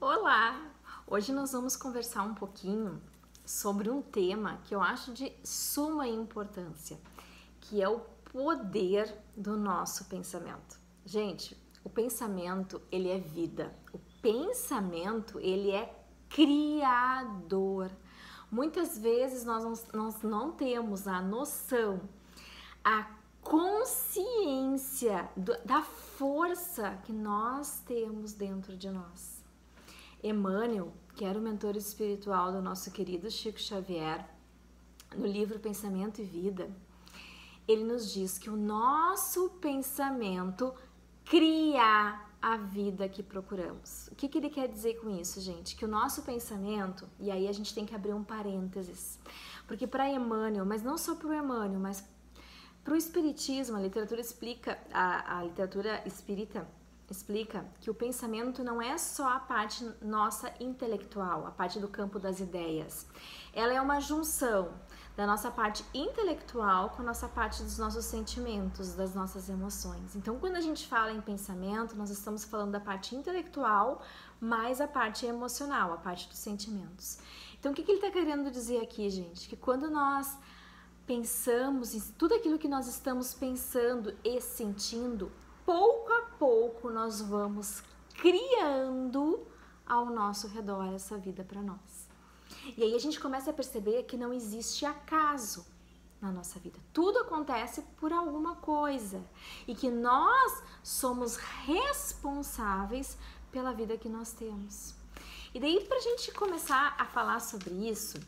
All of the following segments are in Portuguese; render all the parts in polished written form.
Olá! Hoje nós vamos conversar um pouquinho sobre um tema que eu acho de suma importância, que é o poder do nosso pensamento. Gente, o pensamento, ele é vida. O pensamento, ele é criador. Muitas vezes nós não temos a noção, a consciência da força que nós temos dentro de nós. Emmanuel, que era o mentor espiritual do nosso querido Chico Xavier, no livro Pensamento e Vida, ele nos diz que o nosso pensamento cria a vida que procuramos. O que ele quer dizer com isso, gente? Que o nosso pensamento, e aí a gente tem que abrir um parênteses, porque para Emmanuel, mas não só para o Emmanuel, mas para o Espiritismo, a literatura explica, a literatura espírita explica que o pensamento não é só a parte nossa intelectual, a parte do campo das ideias. Ela é uma junção da nossa parte intelectual com a nossa parte dos nossos sentimentos, das nossas emoções. Então, quando a gente fala em pensamento, nós estamos falando da parte intelectual mais a parte emocional, a parte dos sentimentos. Então, o que ele está querendo dizer aqui, gente? Que quando nós pensamos em tudo aquilo que nós estamos pensando e sentindo, pouco a pouco nós vamos criando ao nosso redor essa vida para nós. E aí a gente começa a perceber que não existe acaso na nossa vida. Tudo acontece por alguma coisa e que nós somos responsáveis pela vida que nós temos. E daí, para a gente começar a falar sobre isso,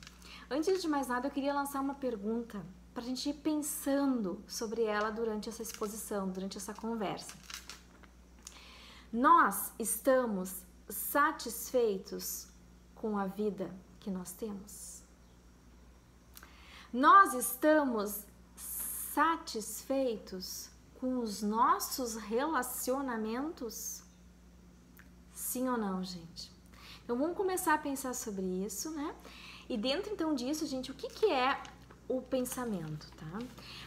antes de mais nada eu queria lançar uma pergunta para a gente ir pensando sobre ela durante essa exposição, durante essa conversa. Nós estamos satisfeitos com a vida que nós temos? Nós estamos satisfeitos com os nossos relacionamentos? Sim ou não, gente? Então vamos começar a pensar sobre isso, né? E dentro então disso, gente, o que é o pensamento, tá?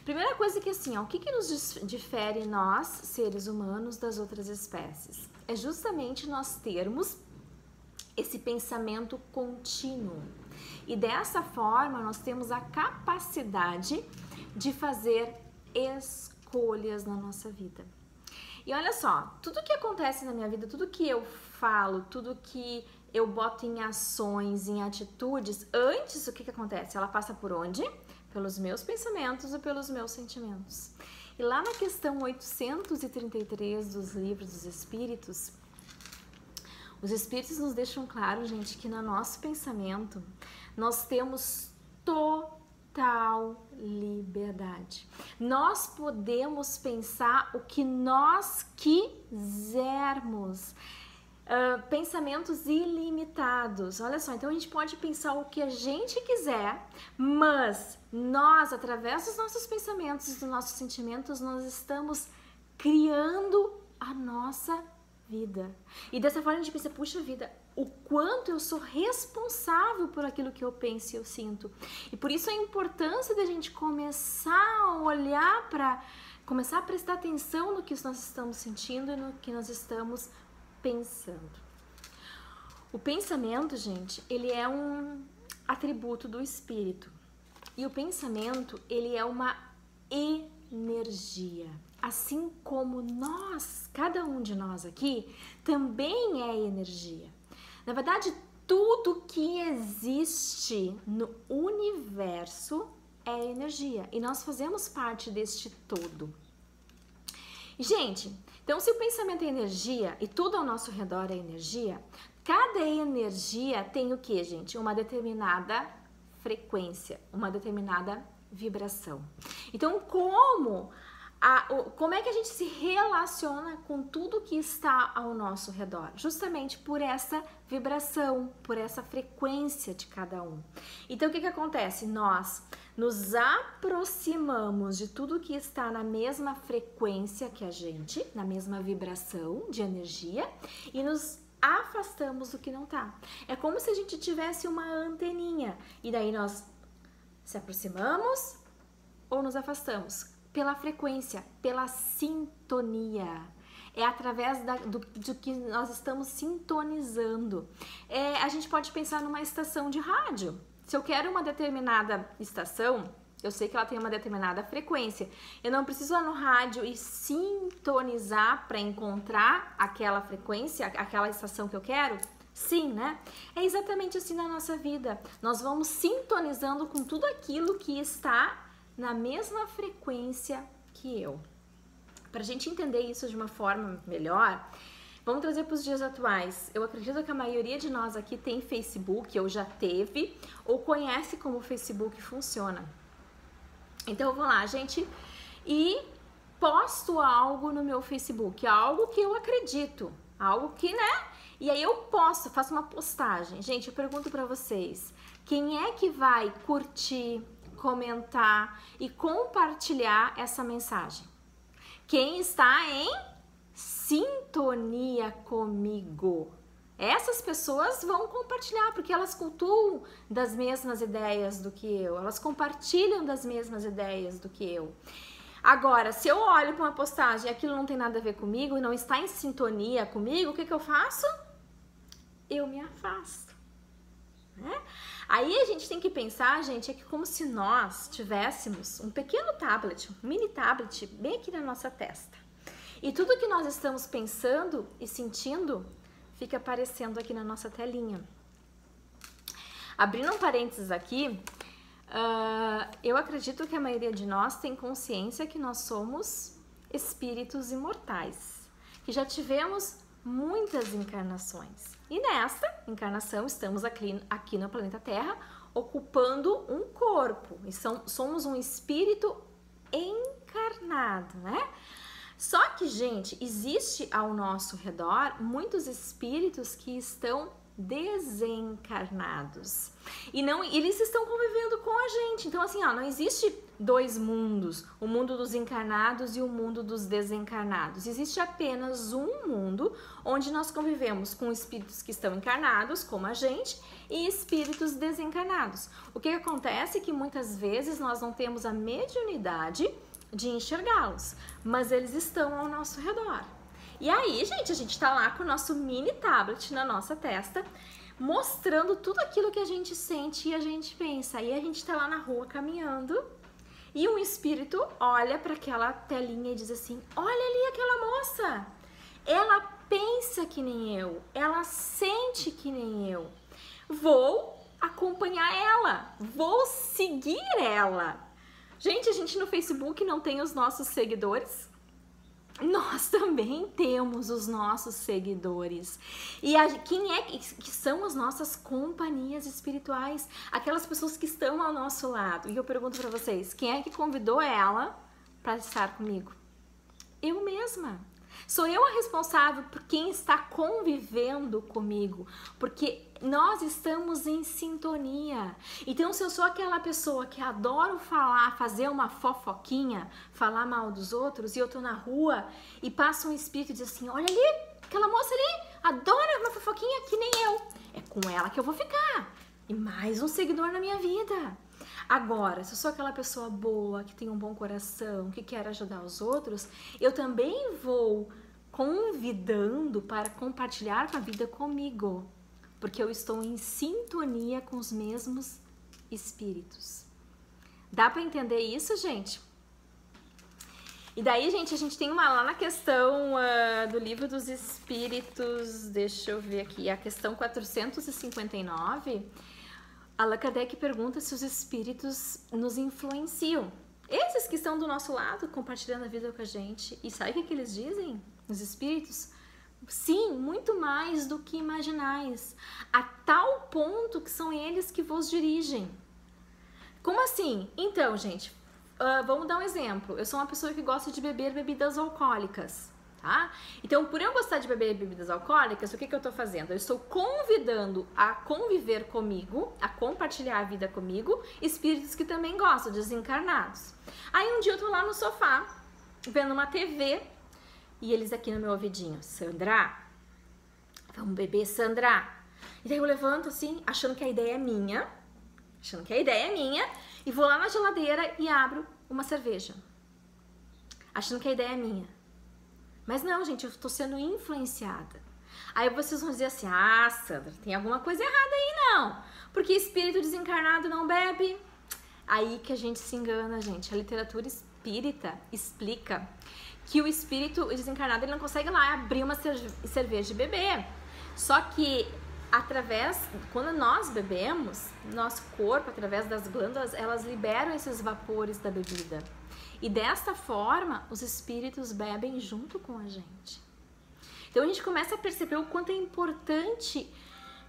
Primeira coisa que assim, ó, o que nos difere nós, seres humanos, das outras espécies? É justamente nós termos esse pensamento contínuo. E dessa forma, nós temos a capacidade de fazer escolhas na nossa vida. E olha só, tudo que acontece na minha vida, tudo que eu falo, tudo que eu boto em ações, em atitudes, antes o que acontece? Ela passa por onde? Pelos meus pensamentos e pelos meus sentimentos. E lá na questão 833 dos livros dos Espíritos, os Espíritos nos deixam claro, gente, que no nosso pensamento nós temos total liberdade. Nós podemos pensar o que nós quisermos. Pensamentos ilimitados. Olha só, então a gente pode pensar o que a gente quiser, mas nós, através dos nossos pensamentos e dos nossos sentimentos, nós estamos criando a nossa vida. E dessa forma a gente pensa, puxa vida, o quanto eu sou responsável por aquilo que eu penso e eu sinto. E por isso a importância da gente começar a olhar começar a prestar atenção no que nós estamos sentindo e no que nós estamos pensando. O pensamento, gente, ele é um atributo do espírito. E o pensamento, ele é uma energia. Assim como nós, cada um de nós aqui, também é energia. Na verdade, tudo que existe no universo é energia. E nós fazemos parte deste todo. Gente, então se o pensamento é energia e tudo ao nosso redor é energia, cada energia tem o que, gente? Uma determinada frequência, uma determinada vibração. Então, como é que a gente se relaciona com tudo que está ao nosso redor? Justamente por essa vibração, por essa frequência de cada um. Então, o que acontece? Nós nos aproximamos de tudo que está na mesma frequência que a gente, na mesma vibração de energia, e nos afastamos do que não tá. É como se a gente tivesse uma anteninha, e daí nós se aproximamos ou nos afastamos pela frequência, pela sintonia. É através do que nós estamos sintonizando. A gente pode pensar numa estação de rádio. Se eu quero uma determinada estação, eu sei que ela tem uma determinada frequência. Eu não preciso ir lá no rádio e sintonizar para encontrar aquela frequência, aquela estação que eu quero? Sim, né? É exatamente assim na nossa vida. Nós vamos sintonizando com tudo aquilo que está na mesma frequência que eu. Para a gente entender isso de uma forma melhor, vamos trazer para os dias atuais. Eu acredito que a maioria de nós aqui tem Facebook, ou já teve, ou conhece como o Facebook funciona. Então eu vou lá, gente, e posto algo no meu Facebook, algo que eu acredito, algo que, né? E aí eu posto, faço uma postagem. Gente, eu pergunto para vocês, quem é que vai curtir, comentar e compartilhar essa mensagem? Quem está em sintonia comigo. Essas pessoas vão compartilhar, porque elas cultuam das mesmas ideias do que eu, elas compartilham das mesmas ideias do que eu. Agora, se eu olho para uma postagem e aquilo não tem nada a ver comigo e não está em sintonia comigo, o que eu faço? Eu me afasto. Né? Aí a gente tem que pensar, gente, é que como se nós tivéssemos um pequeno tablet, um mini tablet bem aqui na nossa testa. E tudo que nós estamos pensando e sentindo fica aparecendo aqui na nossa telinha. Abrindo um parênteses aqui, eu acredito que a maioria de nós tem consciência que nós somos espíritos imortais, que já tivemos muitas encarnações. E nesta encarnação estamos aqui no planeta Terra ocupando um corpo. E somos um espírito encarnado, né? Só que, gente, existe ao nosso redor muitos espíritos que estão desencarnados. E eles estão convivendo com a gente. Então, assim, não existe dois mundos, o mundo dos encarnados e o mundo dos desencarnados. Existe apenas um mundo onde nós convivemos com espíritos que estão encarnados, como a gente, e espíritos desencarnados. O que acontece é que muitas vezes nós não temos a mediunidade de enxergá-los, mas eles estão ao nosso redor. E aí, gente, a gente tá lá com o nosso mini tablet na nossa testa, mostrando tudo aquilo que a gente sente e a gente pensa. Aí a gente tá lá na rua caminhando e um espírito olha para aquela telinha e diz assim: olha ali aquela moça, ela pensa que nem eu, ela sente que nem eu, vou acompanhar ela, vou seguir ela. Gente, a gente no Facebook não tem os nossos seguidores? Nós também temos os nossos seguidores. E quem é que são as nossas companhias espirituais? Aquelas pessoas que estão ao nosso lado. E eu pergunto para vocês, quem é que convidou ela para estar comigo? Eu mesma. Sou eu a responsável por quem está convivendo comigo, porque nós estamos em sintonia. Então, se eu sou aquela pessoa que adoro falar, fazer uma fofoquinha, falar mal dos outros, e eu tô na rua e passa um espírito e diz assim: olha ali, aquela moça ali, adora uma fofoquinha que nem eu. É com ela que eu vou ficar. E mais um seguidor na minha vida. Agora, se eu sou aquela pessoa boa, que tem um bom coração, que quer ajudar os outros, eu também vou convidando para compartilhar a vida comigo, porque eu estou em sintonia com os mesmos espíritos. Dá para entender isso, gente? E daí, gente, a gente tem lá na questão do Livro dos Espíritos, deixa eu ver aqui, a questão 459, Allan Kardec pergunta se os espíritos nos influenciam. Esses que estão do nosso lado, compartilhando a vida com a gente. E sabe o que eles dizem? Os espíritos? Sim, muito mais do que imaginais. A tal ponto que são eles que vos dirigem. Como assim? Então, gente, vamos dar um exemplo. Eu sou uma pessoa que gosta de beber bebidas alcoólicas. Tá? Então, por eu gostar de beber bebidas alcoólicas, o que eu estou fazendo? Eu estou convidando a conviver comigo, a compartilhar a vida comigo, espíritos que também gostam, desencarnados. Aí um dia eu estou lá no sofá, vendo uma TV, e eles aqui no meu ouvidinho: Sandra, vamos beber, Sandra. E daí eu levanto assim, achando que a ideia é minha, e vou lá na geladeira e abro uma cerveja, achando que a ideia é minha. Mas não, gente, eu tô sendo influenciada. Aí vocês vão dizer assim, ah, Sandra, tem alguma coisa errada aí, não. Porque espírito desencarnado não bebe. Aí que a gente se engana, gente. A literatura espírita explica que o espírito desencarnado, ele não consegue lá abrir uma cerveja e beber. Só que quando nós bebemos, nosso corpo, através das glândulas, elas liberam esses vapores da bebida. E desta forma, os espíritos bebem junto com a gente. Então a gente começa a perceber o quanto é importante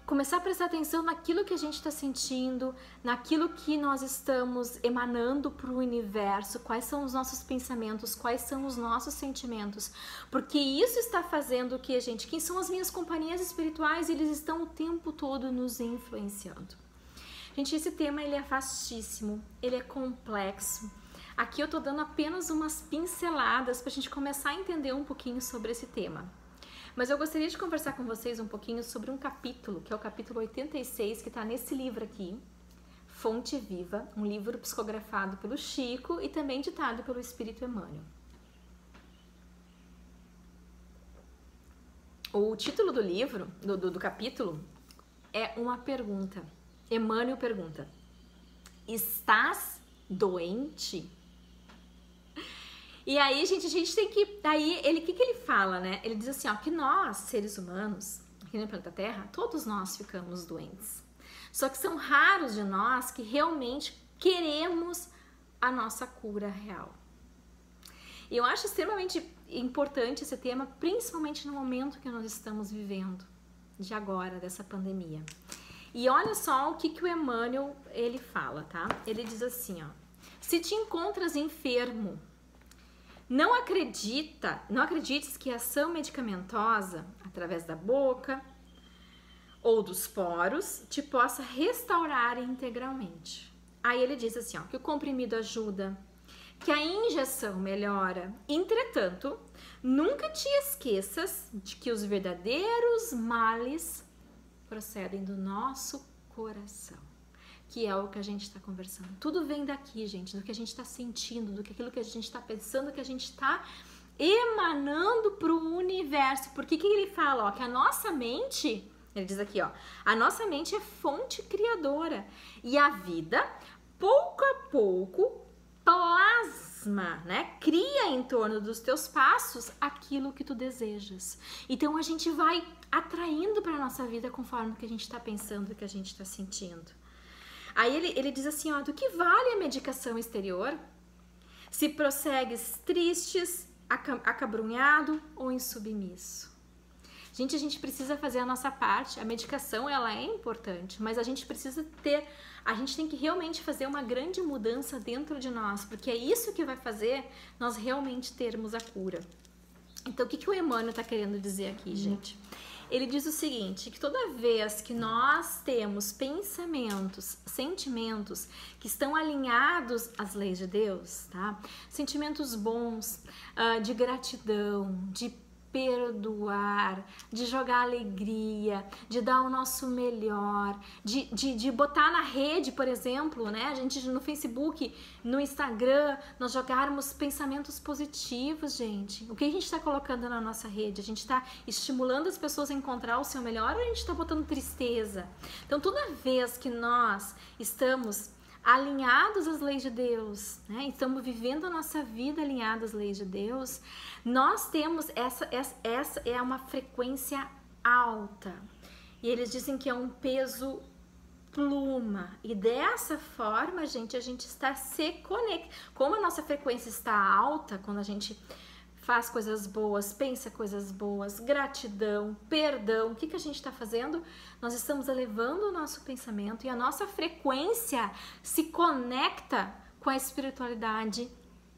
começar a prestar atenção naquilo que a gente está sentindo, naquilo que nós estamos emanando para o universo, quais são os nossos pensamentos, quais são os nossos sentimentos, porque isso está fazendo que a gente, quem são as minhas companhias espirituais, eles estão o tempo todo nos influenciando. Gente, esse tema ele é vastíssimo, ele é complexo. Aqui eu tô dando apenas umas pinceladas para a gente começar a entender um pouquinho sobre esse tema. Mas eu gostaria de conversar com vocês um pouquinho sobre um capítulo, que é o capítulo 86, que está nesse livro aqui, Fonte Viva, um livro psicografado pelo Chico e também ditado pelo Espírito Emmanuel. O título do livro, do capítulo, é uma pergunta. Emmanuel pergunta: estás doente? E aí, gente, a gente tem que... Daí, o que ele fala, né? Ele diz assim, ó, que nós, seres humanos, aqui no planeta Terra, todos nós ficamos doentes. Só que são raros de nós que realmente queremos a nossa cura real. E eu acho extremamente importante esse tema, principalmente no momento que nós estamos vivendo, de agora, dessa pandemia. E olha só o que o Emmanuel, ele fala, tá? Ele diz assim, ó, se te encontras enfermo, não acredites que a ação medicamentosa, através da boca ou dos poros, te possa restaurar integralmente. Aí ele diz assim, ó, que o comprimido ajuda, que a injeção melhora. Entretanto, nunca te esqueças de que os verdadeiros males procedem do nosso coração, que é o que a gente está conversando. Tudo vem daqui, gente, do que a gente está sentindo, do que aquilo que a gente está pensando, que a gente está emanando para o universo. Porque que ele fala? Ó, que a nossa mente, ele diz aqui, ó, a nossa mente é fonte criadora e a vida, pouco a pouco, plasma, né? Cria em torno dos teus passos aquilo que tu desejas. Então a gente vai atraindo para a nossa vida conforme o que a gente está pensando, o que a gente está sentindo. Aí ele diz assim, ó, do que vale a medicação exterior se prossegues tristes, acabrunhado ou insubmisso? Gente, a gente precisa fazer a nossa parte. A medicação, ela é importante, mas a gente tem que realmente fazer uma grande mudança dentro de nós, porque é isso que vai fazer nós realmente termos a cura. Então, o que o Emmanuel está querendo dizer aqui, gente? Ele diz o seguinte, que toda vez que nós temos pensamentos, sentimentos que estão alinhados às leis de Deus, tá? Sentimentos bons, de gratidão, de perdoar, de jogar alegria, de dar o nosso melhor, de botar na rede, por exemplo, né? A gente no Facebook, no Instagram, nós jogarmos pensamentos positivos, gente. O que a gente está colocando na nossa rede? A gente está estimulando as pessoas a encontrar o seu melhor ou a gente está botando tristeza? Então, toda vez que nós estamos alinhados às leis de Deus, né? Estamos vivendo a nossa vida alinhados às leis de Deus, nós temos essa é uma frequência alta. E eles dizem que é um peso pluma. E dessa forma, gente, a gente está se conectando. Como a nossa frequência está alta, quando a gente faz coisas boas, pensa coisas boas, gratidão, perdão, o que a gente está fazendo? Nós estamos elevando o nosso pensamento e a nossa frequência se conecta com a espiritualidade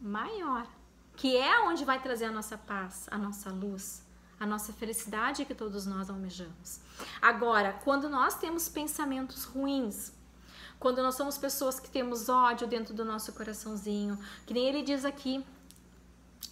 maior, que é onde vai trazer a nossa paz, a nossa luz, a nossa felicidade que todos nós almejamos. Agora, quando nós temos pensamentos ruins, quando nós somos pessoas que temos ódio dentro do nosso coraçãozinho, que nem ele diz aqui,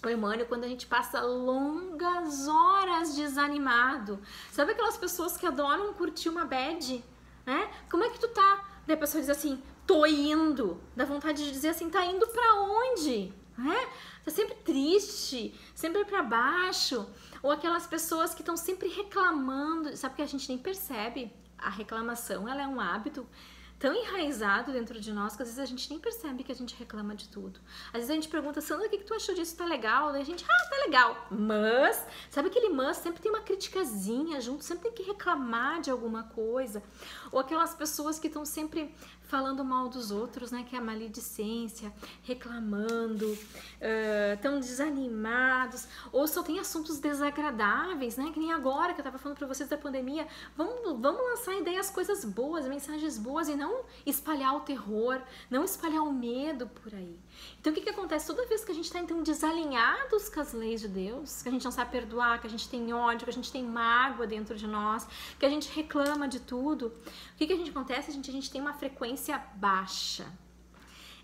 o Emmanuel, quando a gente passa longas horas desanimado. Sabe aquelas pessoas que adoram curtir uma bad, né? Como é que tu tá? Daí a pessoa diz assim, tô indo. Dá vontade de dizer assim, tá indo pra onde? né? Tá sempre triste, sempre para baixo, ou aquelas pessoas que estão sempre reclamando, sabe que a gente nem percebe? A reclamação, ela é um hábito tão enraizado dentro de nós que às vezes a gente nem percebe que a gente reclama de tudo. Às vezes a gente pergunta, Sandra, o que tu achou disso? Tá legal? Daí a gente, tá legal. Mas, sabe aquele mas? Sempre tem uma criticazinha junto, sempre tem que reclamar de alguma coisa. Ou aquelas pessoas que estão sempre falando mal dos outros, né? Que é a maledicência, reclamando, tão desanimados, ou só tem assuntos desagradáveis, né? Que nem agora que eu tava falando pra vocês da pandemia. Vamos lançar ideias, coisas boas, mensagens boas e não espalhar o terror, não espalhar o medo por aí. Então o que acontece? Toda vez que a gente está então desalinhados com as leis de Deus, que a gente não sabe perdoar, que a gente tem ódio, que a gente tem mágoa dentro de nós, que a gente reclama de tudo, o que a gente acontece? A gente tem uma frequência baixa,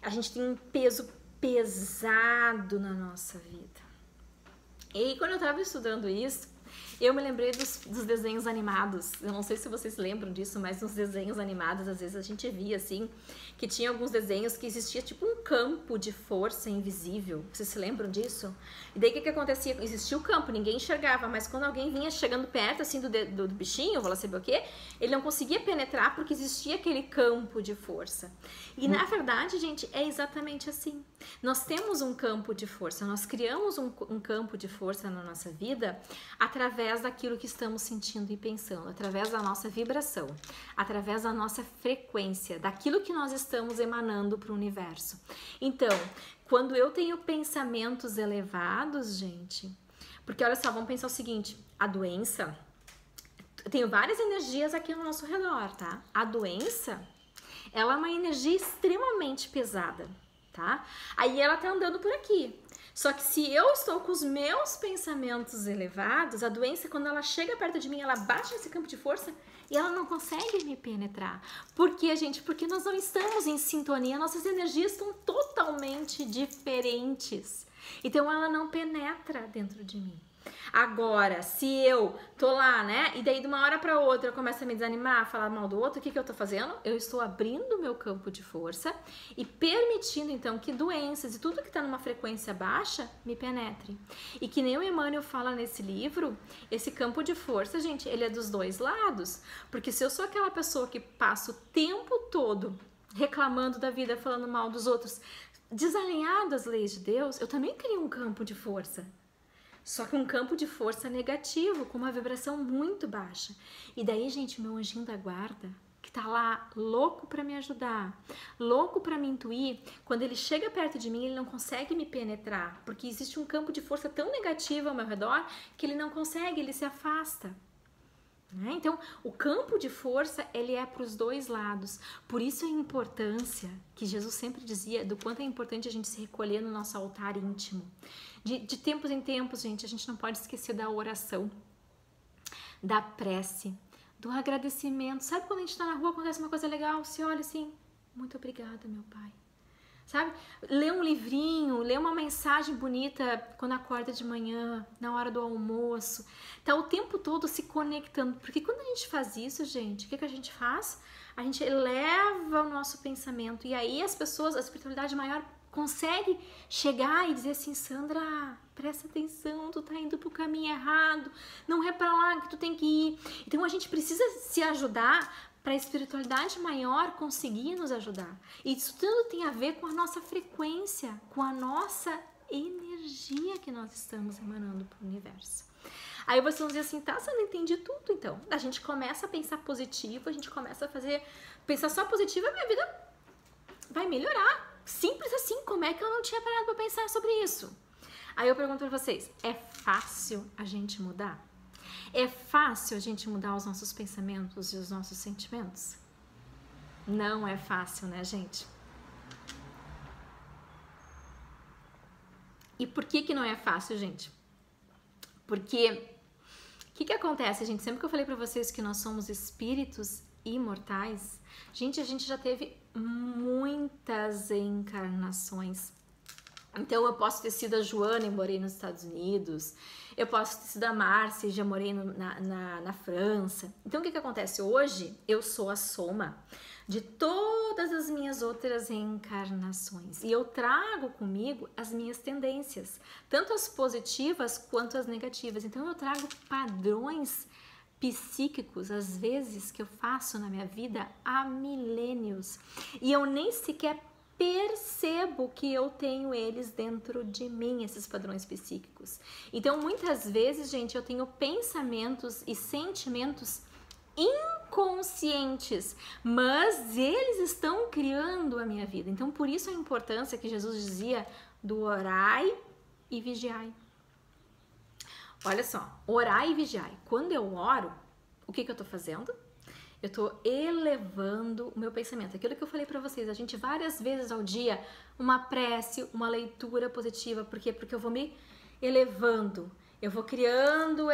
a gente tem um peso pesado na nossa vida. E quando eu estava estudando isso, eu me lembrei dos desenhos animados. Eu não sei se vocês lembram disso, mas nos desenhos animados, às vezes a gente via assim, que tinha alguns desenhos que existia tipo um campo de força invisível. Vocês se lembram disso? E daí o que acontecia? Existia o campo, ninguém enxergava, mas quando alguém vinha chegando perto assim do bichinho, vou lá saber o quê, ele não conseguia penetrar porque existia aquele campo de força. E na verdade, gente, é exatamente assim. Nós temos um campo de força, nós criamos um campo de força na nossa vida através daquilo que estamos sentindo e pensando, através da nossa vibração, através da nossa frequência, daquilo que nós estamos emanando para o universo. Então, quando eu tenho pensamentos elevados, gente, porque olha só, vamos pensar o seguinte, a doença, eu tenho várias energias aqui ao nosso redor, tá? A doença, ela é uma energia extremamente pesada, tá? Aí ela tá andando por aqui. Só que se eu estou com os meus pensamentos elevados, a doença, quando ela chega perto de mim, ela bate nesse campo de força e ela não consegue me penetrar. Por quê, gente? Porque nós não estamos em sintonia, nossas energias estão totalmente diferentes. Então ela não penetra dentro de mim. Agora, se eu tô lá, né, e daí de uma hora para outra eu começo a me desanimar, a falar mal do outro, o que eu tô fazendo? Eu estou abrindo o meu campo de força e permitindo então que doenças e tudo que tá numa frequência baixa me penetre. E que nem o Emmanuel fala nesse livro, esse campo de força, gente, ele é dos dois lados. Porque se eu sou aquela pessoa que passa o tempo todo reclamando da vida, falando mal dos outros, desalinhado às leis de Deus, eu também crio um campo de força. Só que um campo de força negativo, com uma vibração muito baixa. E daí, gente, meu anjinho da guarda, que tá lá louco para me ajudar, louco para me intuir, quando ele chega perto de mim, ele não consegue me penetrar, porque existe um campo de força tão negativo ao meu redor que ele não consegue, ele se afasta. Então, o campo de força, ele é para os dois lados. Por isso a importância, que Jesus sempre dizia, do quanto é importante a gente se recolher no nosso altar íntimo. De tempos em tempos, gente, a gente não pode esquecer da oração, da prece, do agradecimento. Sabe quando a gente está na rua, acontece uma coisa legal, você olha assim, muito obrigada, meu Pai. Sabe? Lê um livrinho, lê uma mensagem bonita quando acorda de manhã, na hora do almoço. Tá o tempo todo se conectando. Porque quando a gente faz isso, gente, o que a gente faz? A gente eleva o nosso pensamento. E aí as pessoas, a espiritualidade maior, consegue chegar e dizer assim, Sandra, presta atenção, tu tá indo pro caminho errado. Não é pra lá que tu tem que ir. Então a gente precisa se ajudar para a espiritualidade maior conseguir nos ajudar. E isso tudo tem a ver com a nossa frequência, com a nossa energia que nós estamos emanando para o universo. Aí vocês vão dizer assim, tá, você não entendi tudo, então. A gente começa a pensar positivo, a gente começa a pensar só positivo, a minha vida vai melhorar. Simples assim, como é que eu não tinha parado para pensar sobre isso? Aí eu pergunto para vocês, é fácil a gente mudar? É fácil a gente mudar os nossos pensamentos e os nossos sentimentos? Não é fácil, né, gente? E por que não é fácil, gente? Porque o que acontece, gente? Sempre que eu falei pra vocês que nós somos espíritos imortais, gente, a gente já teve muitas encarnações. Então eu posso ter sido a Joana e morei nos Estados Unidos, eu posso ter sido a Márcia e já morei na França. Então o que acontece? Hoje eu sou a soma de todas as minhas outras reencarnações e eu trago comigo as minhas tendências, tanto as positivas quanto as negativas. Então eu trago padrões psíquicos, às vezes, que eu faço na minha vida há milênios e eu nem sequer percebo que eu tenho eles dentro de mim, esses padrões psíquicos. Então, muitas vezes, gente, eu tenho pensamentos e sentimentos inconscientes, mas eles estão criando a minha vida. Então, por isso a importância que Jesus dizia do orai e vigiai. Olha só, orai e vigiai. Quando eu oro, o que eu tô fazendo? Eu tô elevando o meu pensamento. Aquilo que eu falei pra vocês, a gente várias vezes ao dia, uma prece, uma leitura positiva. Por quê? Porque eu vou me elevando. Eu vou criando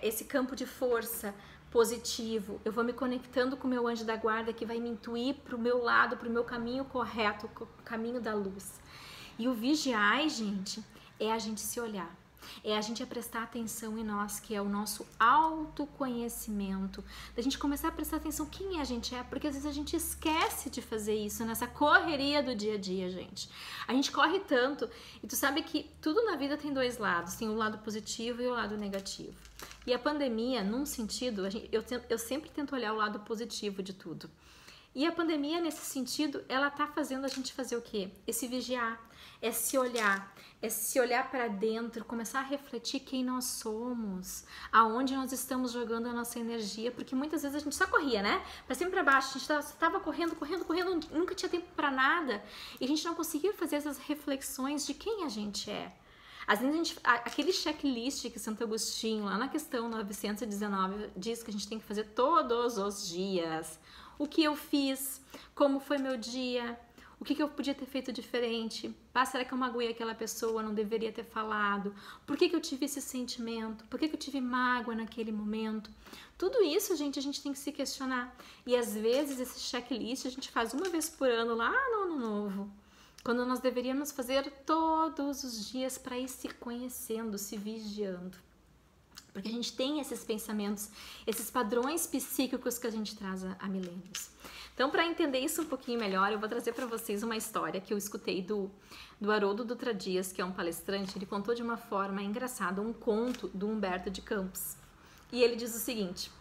esse campo de força positivo. Eu vou me conectando com o meu anjo da guarda que vai me intuir pro meu lado, pro meu caminho correto, o caminho da luz. E o vigiai, gente, é a gente se olhar. É a gente prestar atenção em nós, que é o nosso autoconhecimento, da gente começar a prestar atenção quem a gente é, porque às vezes a gente esquece de fazer isso nessa correria do dia a dia, gente. A gente corre tanto, e tu sabe que tudo na vida tem dois lados, tem o lado positivo e o lado negativo. E a pandemia, num sentido, eu sempre tento olhar o lado positivo de tudo. E a pandemia, nesse sentido, ela tá fazendo a gente fazer o quê? Esse vigiar, é se olhar para dentro, começar a refletir quem nós somos, aonde nós estamos jogando a nossa energia, porque muitas vezes a gente só corria, né? Pra cima e pra baixo, a gente tava correndo, nunca tinha tempo para nada, e a gente não conseguia fazer essas reflexões de quem a gente é. Às vezes aquele checklist que Santo Agostinho, lá na questão 919, diz que a gente tem que fazer todos os dias. O que eu fiz, como foi meu dia, o que eu podia ter feito diferente, será que eu magoei aquela pessoa, não deveria ter falado, por que eu tive esse sentimento, por que eu tive mágoa naquele momento. Tudo isso, gente, a gente tem que se questionar. E às vezes esse checklist a gente faz uma vez por ano lá no Ano Novo, quando nós deveríamos fazer todos os dias para ir se conhecendo, se vigiando. Porque a gente tem esses pensamentos, esses padrões psíquicos que a gente traz há milênios. Então, para entender isso um pouquinho melhor, eu vou trazer para vocês uma história que eu escutei do Haroldo Dutra Dias, que é um palestrante. Ele contou de uma forma engraçada um conto do Humberto de Campos. E ele diz o seguinte.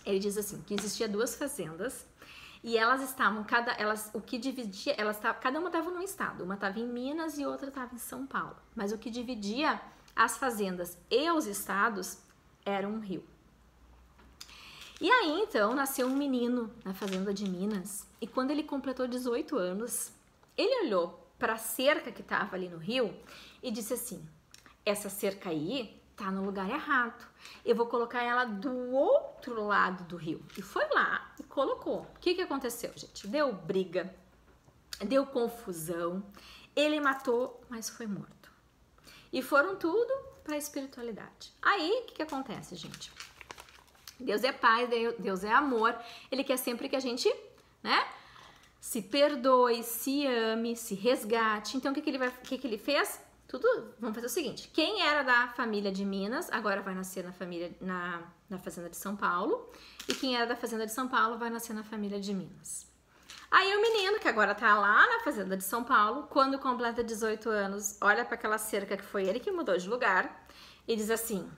Ele diz assim, que existia duas fazendas e elas estavam, cada uma estava num estado. Uma estava em Minas e outra estava em São Paulo. Mas o que dividia as fazendas e os estados era um rio. E aí, então, nasceu um menino na fazenda de Minas. E quando ele completou 18 anos, ele olhou para a cerca que estava ali no rio e disse assim, essa cerca aí tá no lugar errado. Eu vou colocar ela do outro lado do rio. E foi lá e colocou. O que aconteceu, gente? Deu briga, deu confusão. Ele matou, mas foi morto. E foram tudo para a espiritualidade. Aí, o que acontece, gente? Deus é Pai, Deus é amor. Ele quer sempre que a gente, né, se perdoe, se ame, se resgate. Então, o que ele fez? Vamos fazer o seguinte. Quem era da família de Minas, agora vai nascer na fazenda de São Paulo. E quem era da fazenda de São Paulo vai nascer na família de Minas. Aí o menino, que agora tá lá na fazenda de São Paulo, quando completa 18 anos, olha para aquela cerca que foi ele que mudou de lugar e diz assim,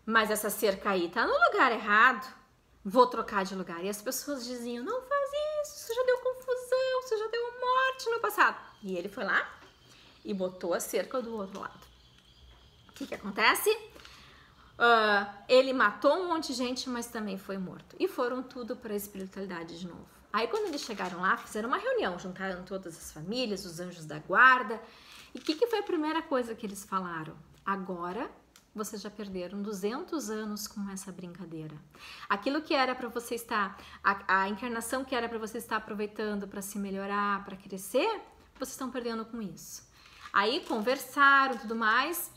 mas essa cerca aí tá no lugar errado, vou trocar de lugar. E as pessoas diziam, não faz isso já deu confusão, você já deu morte no passado. E ele foi lá e botou a cerca do outro lado. O que acontece? Ele matou um monte de gente, mas também foi morto. E foram tudo para a espiritualidade de novo. Aí quando eles chegaram lá, fizeram uma reunião, juntaram todas as famílias, os anjos da guarda. E o que foi a primeira coisa que eles falaram? Agora vocês já perderam 200 anos com essa brincadeira. Aquilo que era para você estar, a encarnação que era para você estar aproveitando para se melhorar, para crescer, vocês estão perdendo com isso. Aí conversaram e tudo mais.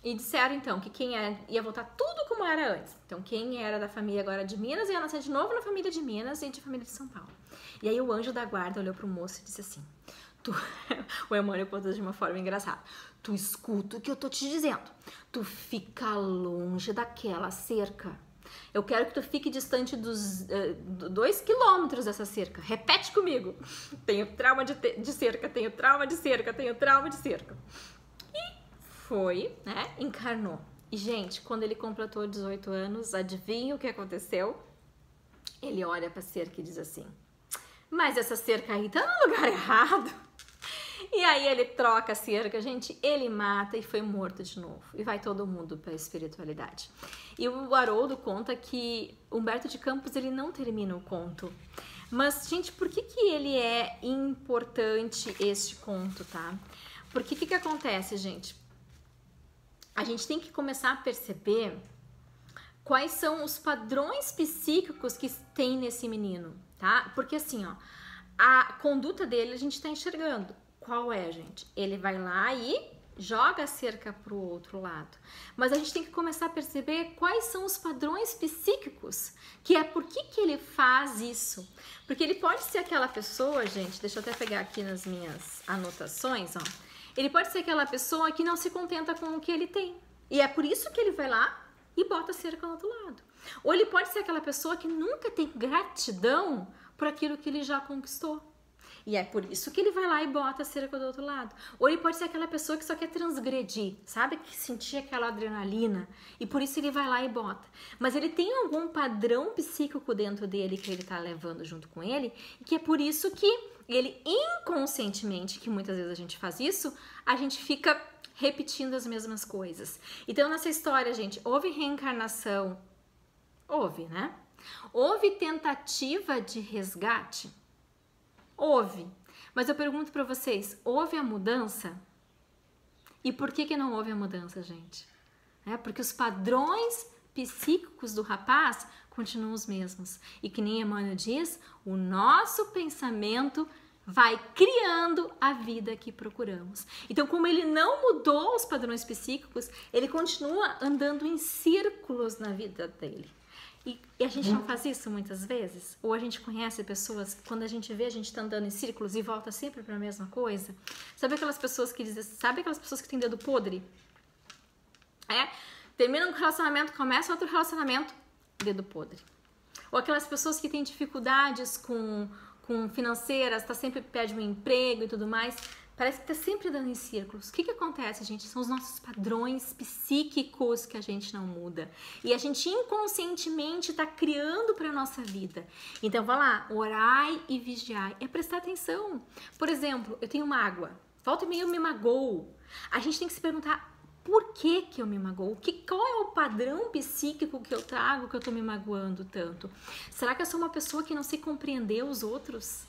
E disseram então que quem ia voltar tudo como era antes. Então quem era da família agora de Minas ia nascer de novo na família de Minas e de família de São Paulo. E aí o anjo da guarda olhou pro moço e disse assim, o Emmanuel contou de uma forma engraçada, tu escuta o que eu tô te dizendo, tu fica longe daquela cerca. Eu quero que tu fique distante dos 2 quilômetros dessa cerca. Repete comigo. Tenho trauma de cerca, tenho trauma de cerca, tenho trauma de cerca. Foi, né? Encarnou. E, gente, quando ele completou 18 anos, adivinha o que aconteceu? Ele olha pra cerca e diz assim, mas essa cerca aí tá no lugar errado. E aí ele troca a cerca, gente, ele mata e foi morto de novo. E vai todo mundo pra espiritualidade. E o Haroldo conta que Humberto de Campos, ele não termina o conto. Mas, gente, por que ele é importante este conto, tá? Porque o que acontece, gente? A gente tem que começar a perceber quais são os padrões psíquicos que tem nesse menino, tá? Porque assim, ó, a conduta dele a gente tá enxergando. Qual é, gente? Ele vai lá e joga a cerca pro outro lado. Mas a gente tem que começar a perceber quais são os padrões psíquicos, que é por que ele faz isso. Porque ele pode ser aquela pessoa, gente, deixa eu até pegar aqui nas minhas anotações, ó. Ele pode ser aquela pessoa que não se contenta com o que ele tem. E é por isso que ele vai lá e bota a cerca no outro lado. Ou ele pode ser aquela pessoa que nunca tem gratidão por aquilo que ele já conquistou. E é por isso que ele vai lá e bota a cerca do outro lado. Ou ele pode ser aquela pessoa que só quer transgredir, sabe? Que sentir aquela adrenalina. E por isso ele vai lá e bota. Mas ele tem algum padrão psíquico dentro dele que ele tá levando junto com ele. E que é por isso que ele inconscientemente, que muitas vezes a gente faz isso, a gente fica repetindo as mesmas coisas. Então nessa história, gente, houve reencarnação? Houve, né? Houve tentativa de resgate? Houve. Mas eu pergunto pra vocês, houve a mudança? E por que não houve a mudança, gente? Porque os padrões psíquicos do rapaz continuam os mesmos. E que nem Emmanuel diz, o nosso pensamento vai criando a vida que procuramos. Então, como ele não mudou os padrões psíquicos, ele continua andando em círculos na vida dele. E a gente não faz isso muitas vezes? Ou a gente conhece pessoas que quando a gente vê, a gente tá andando em círculos e volta sempre para a mesma coisa? Sabe aquelas pessoas que dizem, sabe aquelas pessoas que têm dedo podre? Termina um relacionamento, começa outro relacionamento, dedo podre. Ou aquelas pessoas que têm dificuldades com financeiras, tá sempre pede um emprego e tudo mais, parece que tá sempre dando em círculos. O que acontece, gente? São os nossos padrões psíquicos que a gente não muda. E a gente inconscientemente tá criando pra nossa vida. Então, vai lá, orai e vigiai. É prestar atenção. Por exemplo, eu tenho mágoa. Volta e meia eu me magoo. A gente tem que se perguntar, por que eu me magoo? Qual é o padrão psíquico que eu trago que eu tô me magoando tanto? Será que eu sou uma pessoa que não sei compreender os outros?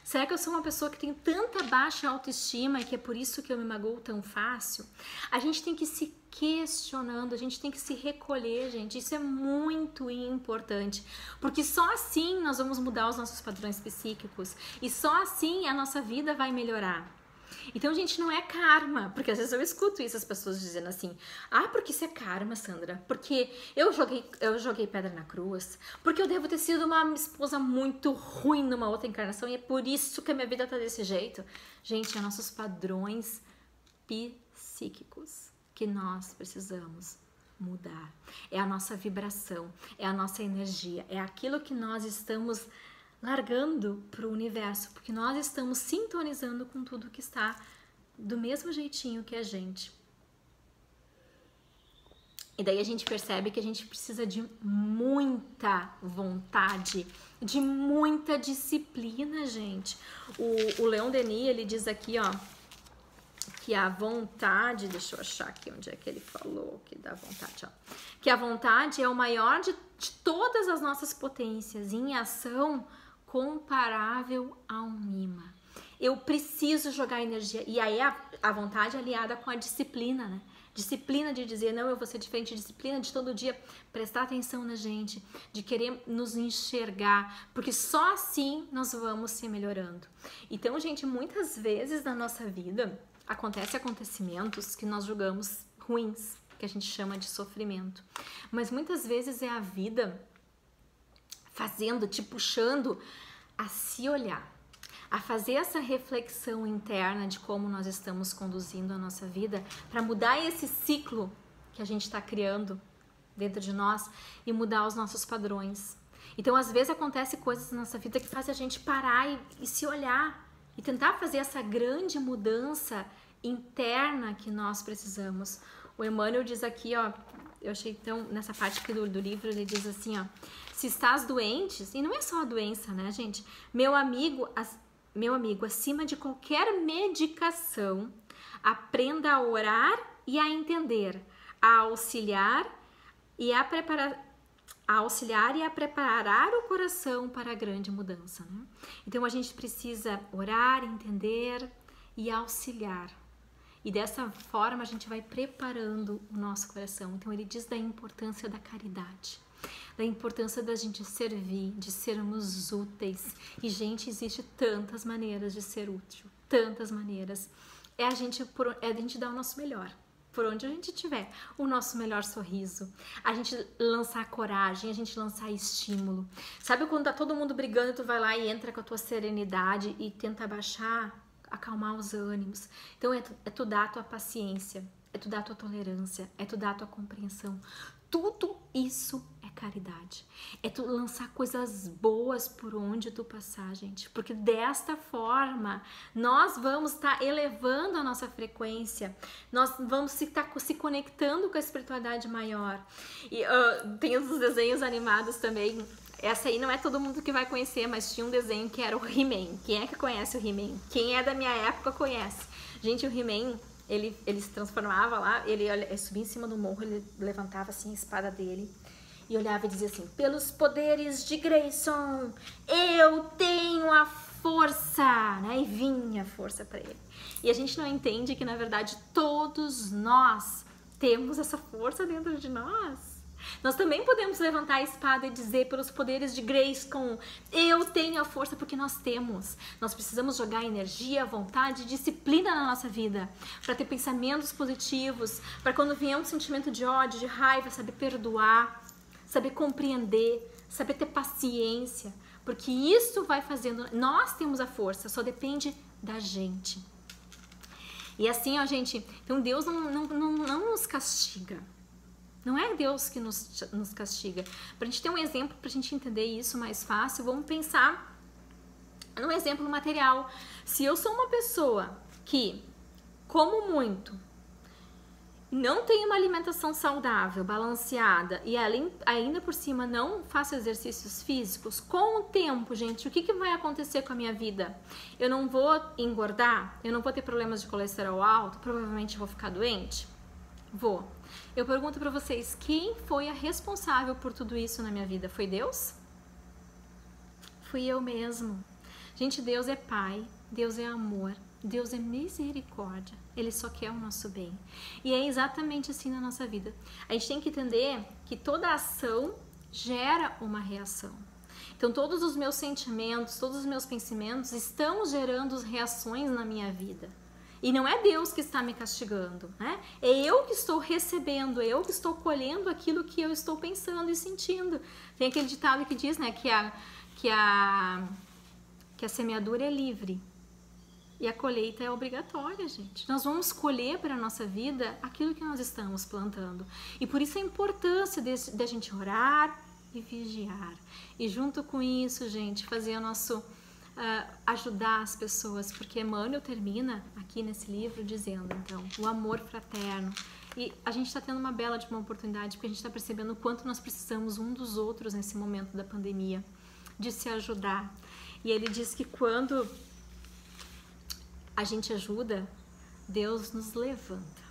Será que eu sou uma pessoa que tem tanta baixa autoestima e que é por isso que eu me magoo tão fácil? A gente tem que se questionando, a gente tem que se recolher, gente. Isso é muito importante, porque só assim nós vamos mudar os nossos padrões psíquicos e só assim a nossa vida vai melhorar. Então, gente, não é karma, porque às vezes eu escuto isso, as pessoas dizendo assim, porque isso é karma, Sandra, porque eu joguei pedra na cruz, porque eu devo ter sido uma esposa muito ruim numa outra encarnação e é por isso que a minha vida tá desse jeito. Gente, é nossos padrões psíquicos que nós precisamos mudar. É a nossa vibração, é a nossa energia, é aquilo que nós estamos largando para o universo, porque nós estamos sintonizando com tudo que está do mesmo jeitinho que a gente. E daí a gente percebe que a gente precisa de muita vontade, de muita disciplina, gente. O Leon Denis, ele diz aqui, ó, que a vontade, deixa eu achar aqui onde é que ele falou que dá vontade, ó, que a vontade é o maior de todas as nossas potências, em ação comparável a um imã. Eu preciso jogar energia. E aí a vontade é aliada com a disciplina, né? Disciplina de dizer, não, eu vou ser diferente. Disciplina de todo dia prestar atenção na gente, de querer nos enxergar, porque só assim nós vamos se melhorando. Então, gente, muitas vezes na nossa vida acontecem acontecimentos que nós julgamos ruins, que a gente chama de sofrimento. Mas muitas vezes é a vida fazendo, te puxando a se olhar, a fazer essa reflexão interna de como nós estamos conduzindo a nossa vida para mudar esse ciclo que a gente está criando dentro de nós e mudar os nossos padrões. Então, às vezes acontecem coisas na nossa vida que fazem a gente parar e se olhar e tentar fazer essa grande mudança interna que nós precisamos. O Emmanuel diz aqui, ó, eu achei tão, nessa parte aqui do livro, ele diz assim, ó, se estás doente, e não é só a doença, né, gente? Meu amigo, acima de qualquer medicação, aprenda a orar e a entender, a auxiliar e a preparar o coração para a grande mudança, né? Então a gente precisa orar, entender e auxiliar. E dessa forma a gente vai preparando o nosso coração. Então ele diz da importância da caridade, da importância da gente servir, de sermos úteis. E, gente, existe tantas maneiras de ser útil, tantas maneiras. É a gente dar o nosso melhor, por onde a gente estiver, o nosso melhor sorriso, a gente lançar coragem, a gente lançar estímulo. Sabe quando tá todo mundo brigando, tu vai lá e entra com a tua serenidade e tenta abaixar, acalmar os ânimos. Então é tu dar a tua paciência, é tu dar a tua tolerância, é tu dar a tua compreensão. Tudo isso é caridade. É tu lançar coisas boas por onde tu passar, gente. Porque desta forma, nós vamos estar elevando a nossa frequência. Nós vamos estar se conectando com a espiritualidade maior. E tem os desenhos animados também. Essa aí não é todo mundo que vai conhecer, mas tinha um desenho que era o He-Man. Quem é que conhece o He-Man? Quem é da minha época conhece. Gente, o He-Man, ele se transformava lá, ele subia em cima do morro, ele levantava assim a espada dele e olhava e dizia assim, pelos poderes de Grayson, eu tenho a força, né? E vinha a força para ele. E a gente não entende que, na verdade, todos nós temos essa força dentro de nós. Nós também podemos levantar a espada e dizer pelos poderes de Grayskull, eu tenho a força, porque nós temos. Nós precisamos jogar energia, vontade, disciplina na nossa vida para ter pensamentos positivos, para quando vier um sentimento de ódio, de raiva, saber perdoar, saber compreender, saber ter paciência, porque isso vai fazendo, nós temos a força, só depende da gente. E assim, ó, gente, então Deus não nos castiga. Não é Deus que nos castiga. Para a gente ter um exemplo, para a gente entender isso mais fácil, vamos pensar num exemplo material. Se eu sou uma pessoa que como muito, não tenho uma alimentação saudável, balanceada e ainda por cima não faço exercícios físicos, com o tempo, gente, o que vai acontecer com a minha vida? Eu não vou engordar? Eu não vou ter problemas de colesterol alto? Provavelmente vou ficar doente? Vou. Eu pergunto para vocês, quem foi a responsável por tudo isso na minha vida? Foi Deus? Fui eu mesmo. Gente, Deus é Pai, Deus é amor, Deus é misericórdia. Ele só quer o nosso bem. E é exatamente assim na nossa vida. A gente tem que entender que toda ação gera uma reação. Então, todos os meus sentimentos, todos os meus pensamentos estão gerando reações na minha vida. E não é Deus que está me castigando, né? É eu que estou recebendo, é eu que estou colhendo aquilo que eu estou pensando e sentindo. Tem aquele ditado que diz, né, que a semeadura é livre e a colheita é obrigatória, gente. Nós vamos colher para a nossa vida aquilo que nós estamos plantando. E por isso a importância de a gente orar e vigiar. E junto com isso, gente, fazer o nosso... ajudar as pessoas, porque Emmanuel termina aqui nesse livro dizendo, então, o amor fraterno. E a gente está tendo uma bela de uma oportunidade, porque a gente está percebendo o quanto nós precisamos um dos outros nesse momento da pandemia, de se ajudar. E ele diz que quando a gente ajuda, Deus nos levanta.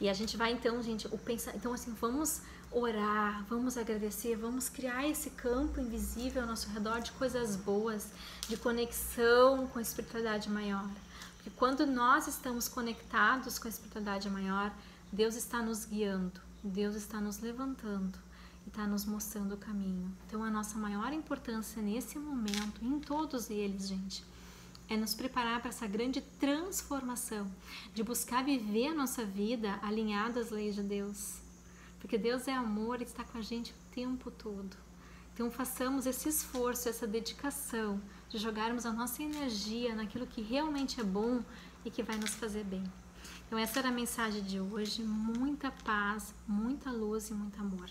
E a gente vai, então, gente, então assim, vamos orar, vamos agradecer, vamos criar esse campo invisível ao nosso redor de coisas boas, de conexão com a espiritualidade maior. Porque quando nós estamos conectados com a espiritualidade maior, Deus está nos guiando, Deus está nos levantando e está nos mostrando o caminho. Então a nossa maior importância nesse momento, em todos eles, gente, é nos preparar para essa grande transformação, de buscar viver a nossa vida alinhado às leis de Deus. Porque Deus é amor e está com a gente o tempo todo. Então façamos esse esforço, essa dedicação de jogarmos a nossa energia naquilo que realmente é bom e que vai nos fazer bem. Então essa era a mensagem de hoje. Muita paz, muita luz e muito amor.